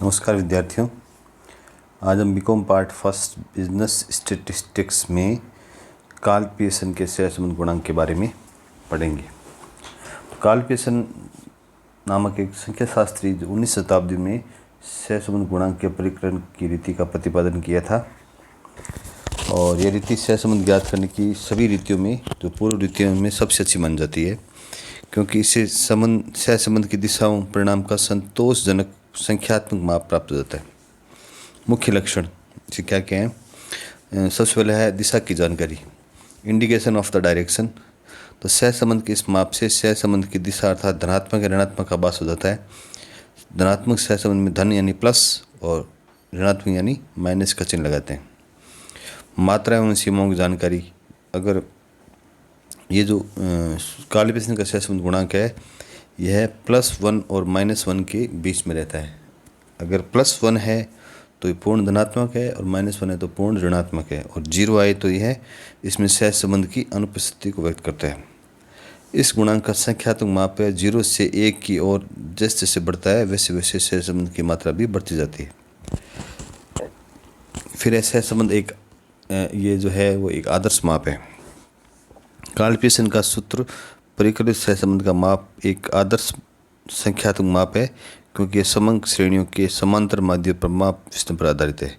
नमस्कार विद्यार्थियों। आज हम BCom part first business statistics में कार्ल पियर्सन के सहसंबंध गुणांक के बारे में पढ़ेंगे। कार्ल पियर्सन नामक एक संख्या शास्त्री जो 19वीं शताब्दी में सहसंबंध गुणांक के परिकलन की रीति का प्रतिपादन किया था, और यह रीति सहसंबंध ज्ञात करने की सभी रीतियों में जो पूर्व रीतियों में सबसे अच्छी मानी जाती है, क्योंकि इससे सहसंबंध की दिशाओं परिणाम का संतोषजनक संख्यात्मक माप प्राप्त हो जाता है। मुख्य लक्षण इसे क्या क्या हैं? सबसे पहले है दिशा की जानकारी, इंडिकेशन ऑफ द डायरेक्शन। तो सहसंबंध के इस माप से सहसंबंध की दिशा अर्थात धनात्मक या ऋणात्मक का आभास हो जाता है। धनात्मक सहसंबंध में धन यानी प्लस और ऋणात्मक यानी माइनस का चिन्ह लगाते हैं। मात्रा एवं सीमाओं की जानकारी, अगर ये जो कार्ल पियर्सन का सहसंबंध गुणांक है यह +1 और -1 के बीच में रहता है। अगर +1 है तो ये पूर्ण धनात्मक है और -1 है तो पूर्ण ऋणात्मक है, और 0 आए तो यह इसमें सहसंबंध की अनुपस्थिति को व्यक्त करता है। इस गुणांक का संख्यात्मक माप है 0 से 1 की ओर जैसे जैसे बढ़ता है वैसे वैसे सहसंबंध की मात्रा भी बढ़ती जाती है। फिर सहसंबंध एक ये जो है वो एक आदर्श माप है। कार्ल पियर्सन का सूत्र परिकलित सहसंबंध का माप एक आदर्श संख्यात्मक माप है, क्योंकि यह समंक श्रेणियों के समांतर माध्य पर माप सिस्टम पर आधारित है,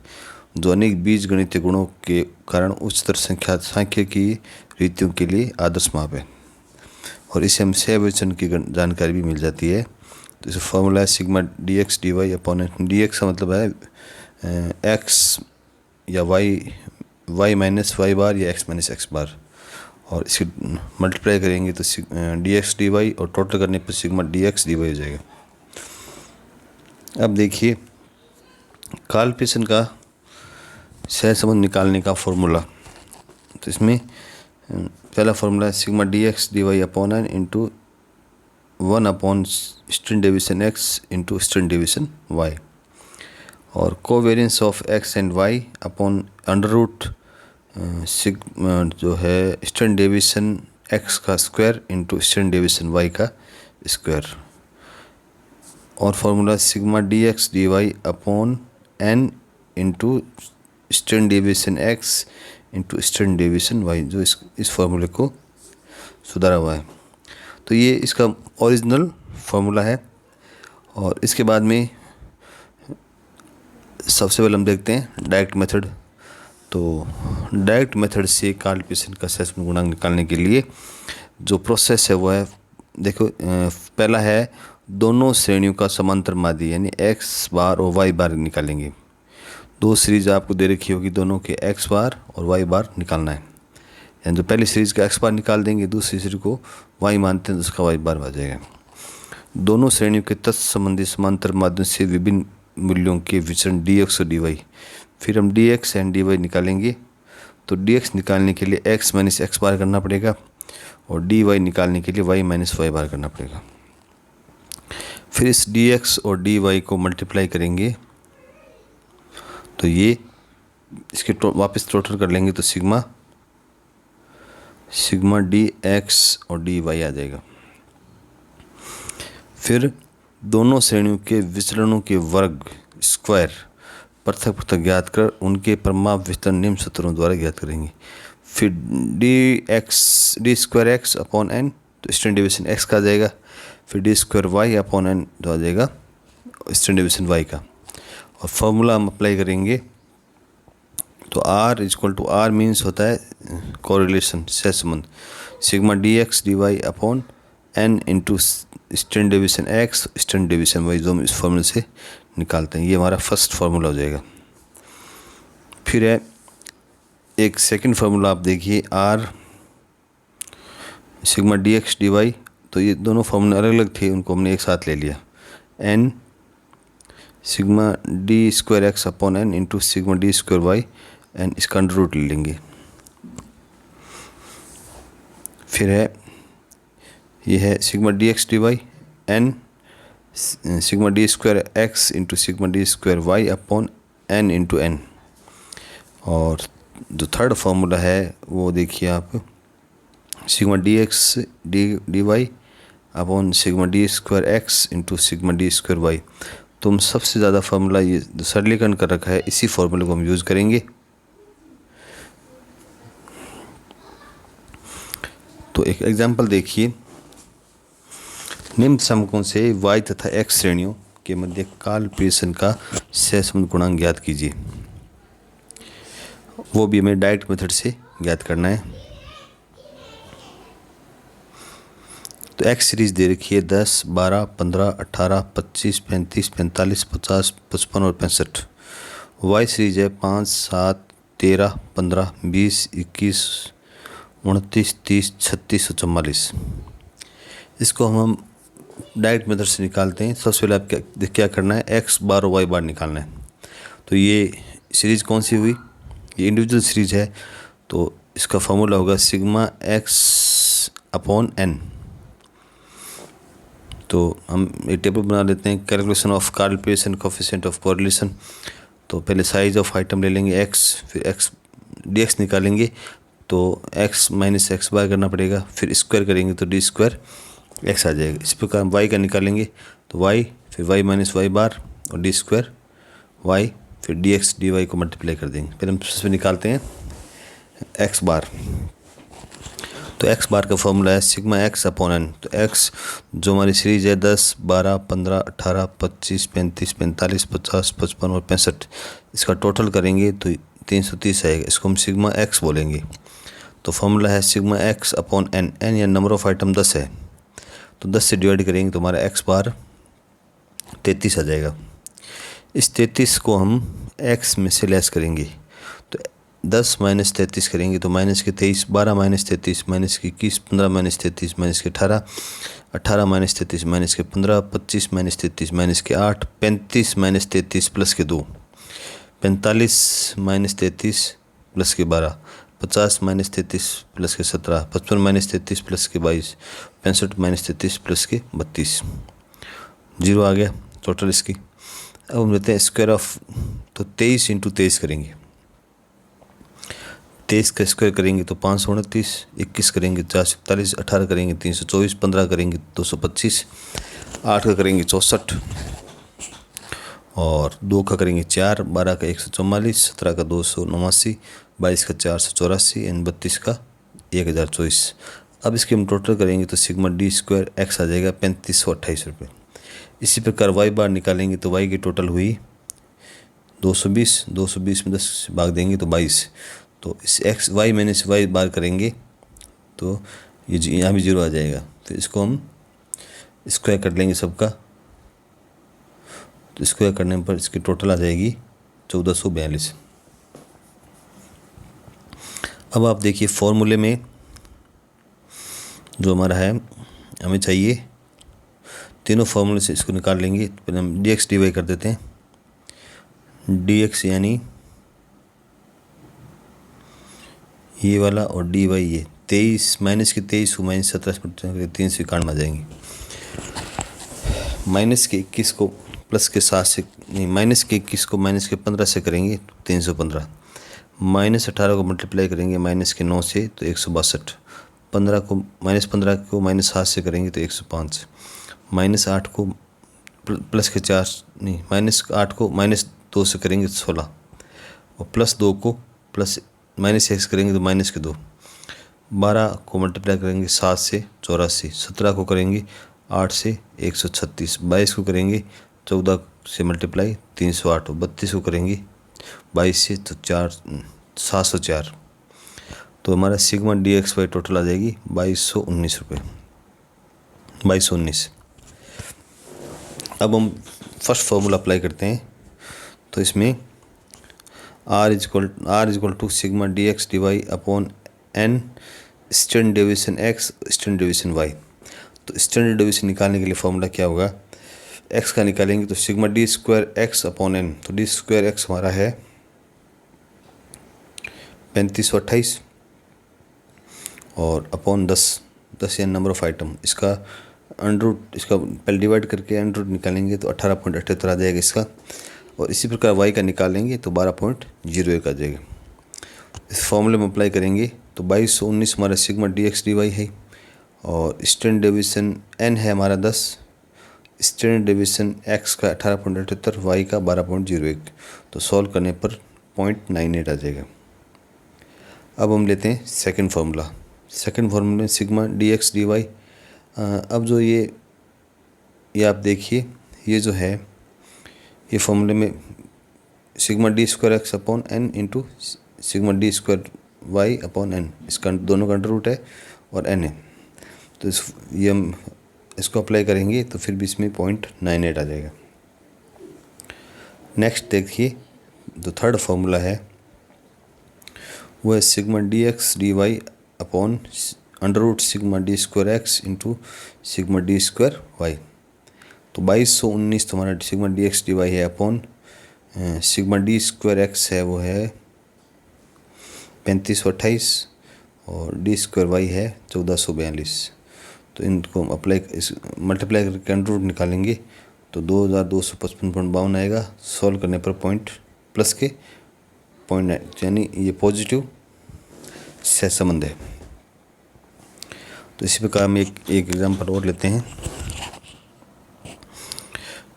जो अनेक बीज गणितीय गुणों के कारण उच्चतर सांख्यिकी रीतियों के लिए आदर्श माप है। और इसे हम सहविचरण की जानकारी भी मिल जाती है। तो इसे फॉर्मूला है sigma dx dy upon N. dx का मतलब है x या y माइनस वाई बार या x माइनस एक्स बार, और इसे मल्टीप्लाई करेंगे तो dx dy और टोटल करने पर सिग्मा dx dy हो जाएगा। अब देखिए कार्ल पियर्सन का सहसंबंध निकालने का फॉर्मूला। तो इसमें पहला फॉर्मूला है sigma dx dy upon N into 1 upon standard deviation x into standard deviation y, और covariance of x and y upon under root sigma जो है स्टैंडर्ड डेविएशन x का square into standard deviation y का square, और formula sigma dx dy upon n into standard deviation x into standard deviation y, जो इस फार्मूले को सुधारा हुआ है। तो ये इसका ओरिजिनल फार्मूला है। और इसके बाद में सबसे पहले हम देखते हैं डायरेक्ट मेथड। तो डायरेक्ट मेथड से कार्ल पियर्सन का सहसंबंध गुणांक निकालने के लिए जो प्रोसेस है वो है, देखो पहला है दोनों श्रेणियों का समांतर माध्य यानी x बार और y बार निकालेंगे। दो सीरीज आपको दे रखी होगी, दोनों के x बार और y बार निकालना है। यानी जो पहली सीरीज का x बार निकाल देंगे, दूसरी सीरीज को y मानते हैं तो उसका y बार आ जाएगा। दोनों श्रेणियों के तत्संबंधी समांतर माध्यम से विभिन्न मूल्यों के विचरण dx और dy। फिर हम dx एंड dy निकालेंगे। तो dx निकालने के लिए x माइनस एक्स बार करना पड़ेगा, और dy निकालने के लिए y माइनस वाई बार करना पड़ेगा। फिर इस dx और dy को मल्टीप्लाई करेंगे तो ये इसके वापस टोटल कर लेंगे तो सिग्मा dx और dy आ जाएगा। फिर दोनों श्रेणियों के विचरणों के वर्ग स्क्वायर पृथक पृथक ज्ञात कर उनके परिमाप वितरण निम्न सूत्रों द्वारा ज्ञात करेंगे। फिर D square X upon N तो स्टैंडर्ड डेविएशन एक्स का आ जाएगा। फिर D square Y upon N जो आ जाएगा स्टैंडर्ड डेविएशन वाई का, और फॉर्मूला हम अप्लाई करेंगे तो R equal to R means होता है कोरिलेशन सहसंबंध, sigma dx dy upon n into standard deviation x standard deviation y, जो हम इस फॉर्मूले से निकालते हैं। ये हमारा फर्स्ट फार्मूला हो जाएगा। फिर है एक सेकंड फार्मूला, आप देखिए R सिग्मा dx dy। तो ये दोनों फार्मूले अलग अलग थे, उनको हमने एक साथ ले लिया। n sigma D square X upon N into sigma D square Y, N इसका अंडर रूट ले लेंगे। फिर है ये है sigma D X D Y N sigma D square X into sigma D square Y upon N into N. और जो third formula है वो देखिए आप, sigma D X D Y upon sigma D square X into sigma D square Y. तो हम सबसे ज़्यादा फार्मूला ये जो सरलीकरण कर रखा है इसी फार्मूले को हम यूज़ करेंगे। तो एक एग्जांपल देखिए, निम्न समकों से y तथा x श्रेणियों के मध्य काल पियर्सन का सहसंबंध गुणांक ज्ञात कीजिए। वो भी हमें डायरेक्ट मेथड से ज्ञात करना है। तो x सीरीज दे रखी है 10, 12, 15, 18, 25, 35, 45, 50, 55 और 65। y सीरीज है 5, 7, 13, 15, 20, 21, 29, 30, 36 और 44। इसको हम डायरेक्ट मेथड से निकालते हैं। सबसे पहले आप क्या करना है, x बार और y बार निकालना है। तो ये सीरीज़ कौन सी हुई, ये इंडिविजुअल सीरीज है, तो इसका फॉर्मूला होगा सिग्मा x अपॉन n। तो हम एक टेबल बना लेते हैं, calculation of Karl Pearson coefficient of correlation. तो पहले साइज ऑफ आइटम ले लेंगे x, फिर x dx निकालेंगे तो x माइनस एक्स बार करना पड़ेगा, फिर स्क्वायर करेंगे तो डी स्क्वायर x आ जाएगा। इस प्रकार हम y का निकालेंगे तो y, फिर y माइनस वाई बार और डी स्क्वायर y, फिर dx dy को मल्टीप्लाई कर देंगे। फिर हम इसमें निकालते हैं x बार। तो x बार का फॉर्मूला है सिग्मा x अपॉन n। तो x जो हमारी सीरीज है 10, 12, 15, 18, 25, 35, 45, 50, 55 और 65, इसका टोटल करेंगे तो 330 आएगा। इसको हम सिग्मा x बोलेंगे। तो फॉर्मूला है sigma x upon n। n या नंबर ऑफ आइटम 10 है, तो 10 से डिवाइड करेंगे तो हमारा x बार 33 आ जाएगा। इस 33 को हम x में से लेस करेंगे, तो 10 माइनस 33 करेंगे तो माइनस के 23, 12 माइनस 33, माइनस के 21, 15 माइनस 33, माइनस के 18, 18 माइनस 33, माइनस के 15, 25 माइनस 33, माइनस के 8, 35 माइनस 33 प्लस के 2, 45 माइनस 33 प्लस के 12, 50 माइनस 33 प्लस के 17, 55 माइनस 33 प्लस के 22, 65 माइनस 33 प्लस के 32। जीरो आ गया टोटल इसकी। अब हम लेते हैं स्क्वायर ऑफ, तो 23 इंटू 23 करेंगे, 23 का स्क्वायर करेंगे तो 529, 21 करेंगे 441, 18 करेंगे 324, 15 करेंगे 225, 8 का करेंगे 64 और 2 का करेंगे 4, 12 का 144, 17 का 289, 22 का 484 एंड 32 का 1024। अब इसके हम टोटल करेंगे तो सिग्मा डी स्क्वायर एक्स आ जाएगा 3528 रुपये। इसी प्रकार वाई बार निकालेंगे तो वाई की टोटल हुई 220, 220 में 10 भाग देंगे तो 22। तो इस एक्स वाई माइनस वाई बार करेंगे तो ये यहाँ भी जीरो आ जाएगा। तो इसको हम स्क्वायर कर लेंगे सबका, तो स्क्वायर करने पर इसकी टोटल आ जाएगी 1442। अब आप देखिए फॉर्मूले में जो हमारा है, हमें चाहिए तीनों फॉर्मूले से इसको निकाल लेंगे। पहले हम डी एक्स डी वाई कर देते हैं। डी एक्स यानी ये वाला और डी वाई ये 23 माइनस के 23 माइनस 17 3 से काट में आ जाएंगे। माइनस के 21 को प्लस के 7 से नहीं, माइनस के 21 को माइनस के 15 से करेंगे 315, माइनस 18 को मल्टीप्लाई करेंगे माइनस के 9 से तो 162, 15 को माइनस 7 से करेंगे तो 105, माइनस 8 को प्लस के 4 नहीं, माइनस 8 को माइनस 2 से करेंगे तो 16 और प्लस 2 को प्लस माइनस 1 करेंगे तो माइनस के 2, 12 को मल्टीप्लाई करेंगे 7 से 84, 17 को करेंगे 8 से 136, 22 को करेंगे 14 से मल्टीप्लाई 308, 32 को करेंगे 22 से तो 704। तो हमारा sigma D X Y total आ जाएगी 2219 रुपये, 2219। अब हम फर्स्ट फार्मूला अप्लाई करते हैं। तो इसमें R is equal to sigma D X D Y upon N standard deviation X standard deviation Y. तो स्टैंडर्ड डेविएशन निकालने के लिए फार्मूला क्या होगा, एक्स का निकालेंगे तो sigma D square X upon N. तो डी स्क्वायर एक्स हमारा है 3528 और अपॉन 10 या नंबर ऑफ आइटम, इसका अंडर इसका पहले डिवाइड करके अंडर निकालेंगे तो 18.78 आ जाएगा इसका। और इसी प्रकार y का निकालेंगे तो 12.01 आ जाएगा। इस फॉर्मूले में अप्लाई करेंगे तो 2219 हमारा sigma D X D Y है और स्टैंडर्ड डेविएशन n है हमारा 10, स्टैंडर्ड डेविएशन x का 18.78, y का 12.01। तो सॉल्व करने पर 0.98 आ जाएगा। अब हम लेते हैं सेकंड फार्मूला। सेकंड फार्मूला में sigma D X D Y. अब जो ये आप देखिए, ये जो है ये फार्मूले में sigma D square X upon N into sigma D square Y upon N, इसका दोनों का अंडर रूट है और एन है। तो ये हम इसको अप्लाई करेंगे तो फिर भी इसमें 0.98 आ जाएगा। नेक्स्ट देखिए, जो थर्ड फार्मूला है वो है sigma D X D Y upon under root sigma D square X into sigma D square Y. तो 2219 तो हमारा sigma D X D Y है upon sigma D square X है वो है 3528 और डी स्क्वायर वाई है 1442। तो इनको अप्लाई मल्टीप्लाई करके अंडर रूट निकालेंगे तो 2255.52 आएगा। सॉल्व करने पर पॉइंट प्लस के 0.9, यानी ये पॉजिटिव सहसंबंध है। तो इसी प्रकार हम एक एग्जाम्पल और लेते हैं।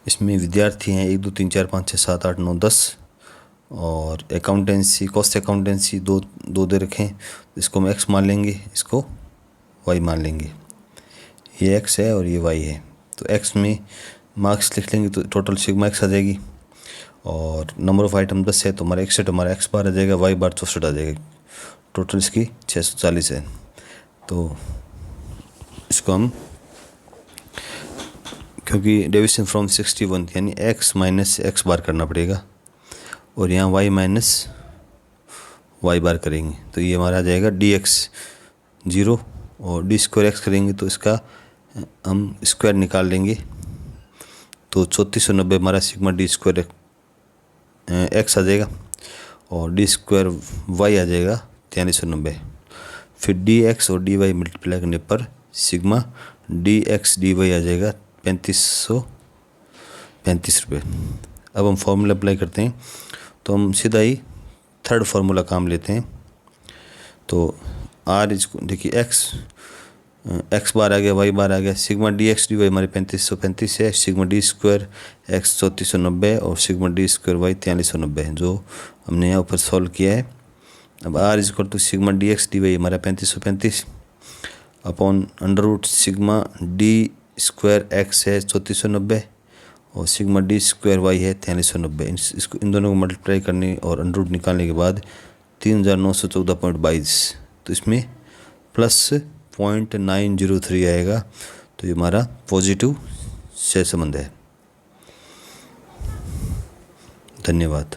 इसमें विद्यार्थी हैं 1 2 3 4 5 6 7 8 9 10 और अकाउंटेंसी कॉस्ट अकाउंटेंसी दो दे रखें। इसको हम x मान लेंगे, इसको y मान लेंगे। ये x है और ये y है। तो x में मार्क्स लिख लेंगे तो टोटल सिग्मा x आ जाएगी और नंबर ऑफ आइटम 10 है तो हमारा 61 हमारा x बार आ जाएगा, y बार 64 आ जाएगा। टोटल इसकी 640 है। तो इसको हम क्योंकि डेविएशन फ्रॉम 61 यानी x माइनस एक्स बार करना पड़ेगा और यहाँ y माइनस वाई बार करेंगे तो ये हमारा आ जाएगा डी एक्स 0 और डी स्क्वायर एक्स करेंगे तो इसका हम स्क्वायर निकाल लेंगे तो 3490 हमारा सिग्मा डी स्क्वायर एक्स आ जाएगा और डी स्क्वायर वाई आ जाएगा 4390। फिर डी एक्स और डी वाई मल्टीप्लाई करने पर sigma D X D Y आ जाएगा 3535 रुपये। अब हम फॉर्मूला अप्लाई करते हैं तो हम सीधा ही थर्ड फार्मूला काम लेते हैं। तो आर इसको देखिए एक्स बार आ गया, वाई बार आ गया। Sigma D X D Y हमारे 3535 है, सिग्मा डी स्क्वायर एक्स 3490 और सिग्मा डी स्क्वायर वाई 4390 है, जो हमने यहाँ ऊपर सॉल्व किया है। अब R is equal to sigma D X D Y हमारा 3535 upon under root sigma D square X है 3490 और सिग्मा डी स्क्वायर वाई है 4390। इसको इन दोनों को मल्टीप्लाई करने और अंडर रूट निकालने के बाद 3914.22, तो इसमें प्लस 0.903 आएगा। तो ये हमारा पॉजिटिव सहसंबंध है। धन्यवाद।